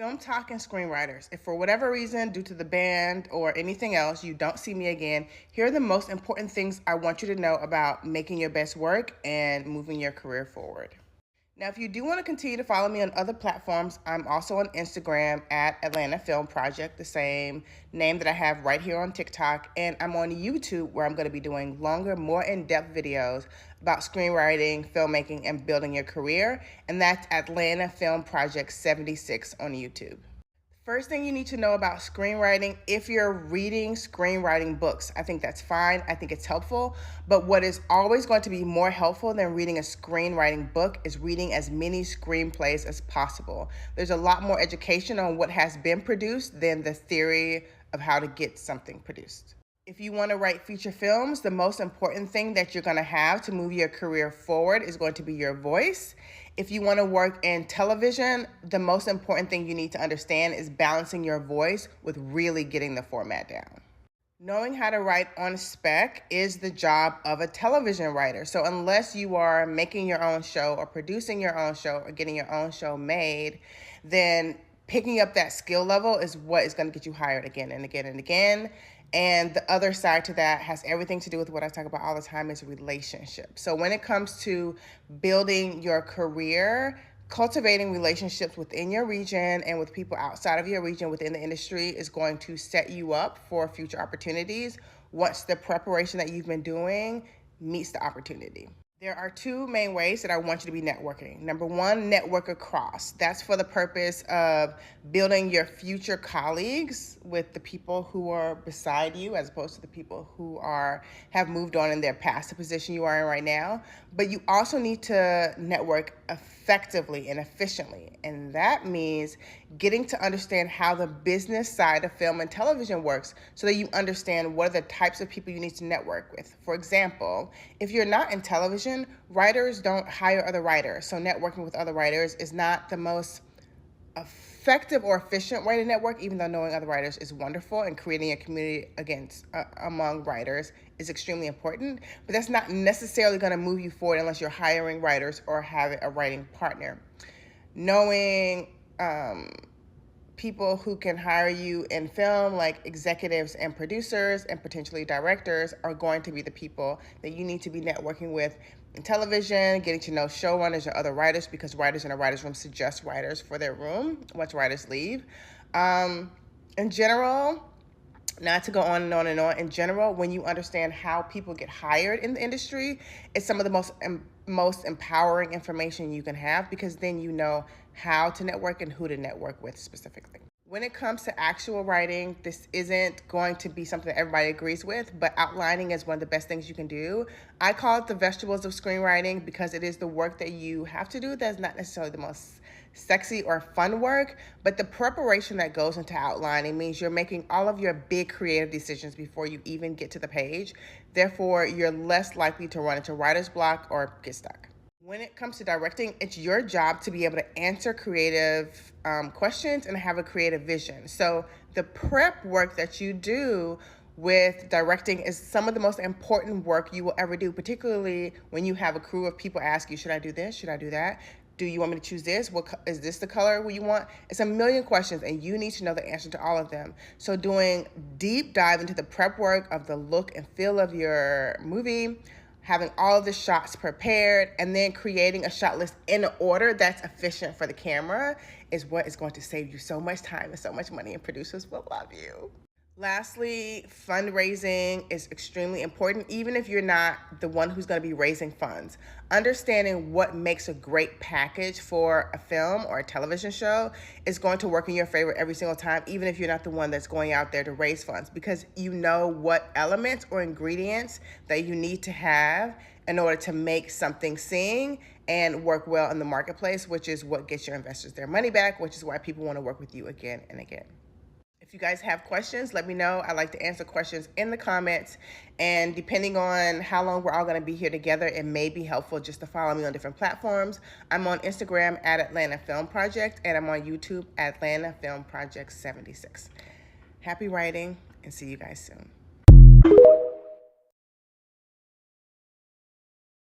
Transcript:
Film Talk and screenwriters. If for whatever reason, due to the band or anything else, you don't see me again, here are the most important things I want you to know about making your best work and moving your career forward. Now, if you do want to continue to follow me on other platforms, I'm also on Instagram at Atlanta Film Project, the same name that I have right here on TikTok. And I'm on YouTube where I'm going to be doing longer, more in-depth videos about screenwriting, filmmaking, and building your career. And that's Atlanta Film Project 76 on YouTube. First thing you need to know about screenwriting, if you're reading screenwriting books, I think that's fine. I think it's helpful. But what is always going to be more helpful than reading a screenwriting book is reading as many screenplays as possible. There's a lot more education on what has been produced than the theory of how to get something produced. If you want to write feature films, the most important thing that you're going to have to move your career forward is going to be your voice. If you want to work in television, the most important thing you need to understand is balancing your voice with really getting the format down. Knowing how to write on spec is the job of a television writer. So unless you are making your own show or producing your own show or getting your own show made, then picking up that skill level is what is going to get you hired again and again and again. And the other side to that has everything to do with what I talk about all the time is relationships. So when it comes to building your career, cultivating relationships within your region and with people outside of your region within the industry is going to set you up for future opportunities once the preparation that you've been doing meets the opportunity. There are two main ways that I want you to be networking. Number one, network across. That's for the purpose of building your future colleagues with the people who are beside you as opposed to the people who have moved on in their past the position you are in right now. But you also need to network effectively and efficiently. And that means getting to understand how the business side of film and television works so that you understand what are the types of people you need to network with. For example, if you're not in television, writers don't hire other writers. So networking with other writers is not the most effective or efficient way to network, even though knowing other writers is wonderful and creating a community among writers is extremely important. But that's not necessarily going to move you forward unless you're hiring writers or have a writing partner. Knowing people who can hire you in film, like executives and producers and potentially directors, are going to be the people that you need to be networking with in television, getting to know showrunners or other writers, because writers in a writer's room suggest writers for their room once writers leave. In general, not to go on and on and on, in general, when you understand how people get hired in the industry, it's some of the most empowering information you can have, because then you know how to network and who to network with specifically. When it comes to actual writing, this isn't going to be something that everybody agrees with, but outlining is one of the best things you can do. I call it the vegetables of screenwriting because it is the work that you have to do that's not necessarily the most sexy or fun work, but the preparation that goes into outlining means you're making all of your big creative decisions before you even get to the page. Therefore, you're less likely to run into writer's block or get stuck. When it comes to directing, it's your job to be able to answer creative questions and have a creative vision. So the prep work that you do with directing is some of the most important work you will ever do, particularly when you have a crew of people ask you, should I do this? Should I do that? Do you want me to choose this? Is this the color you want? It's a million questions, and you need to know the answer to all of them. So doing deep dive into the prep work of the look and feel of your movie, having all of the shots prepared, and then creating a shot list in an order that's efficient for the camera is what is going to save you so much time and so much money, and producers will love you. Lastly, fundraising is extremely important, even if you're not the one who's going to be raising funds. Understanding what makes a great package for a film or a television show is going to work in your favor every single time, even if you're not the one that's going out there to raise funds, because you know what elements or ingredients that you need to have in order to make something sing and work well in the marketplace, which is what gets your investors their money back, which is why people want to work with you again and again. If you guys have questions, let me know. I like to answer questions in the comments. And depending on how long we're all going to be here together, it may be helpful just to follow me on different platforms. I'm on Instagram at Atlanta Film Project, and I'm on YouTube at Atlanta Film Project 76. Happy writing, and see you guys soon.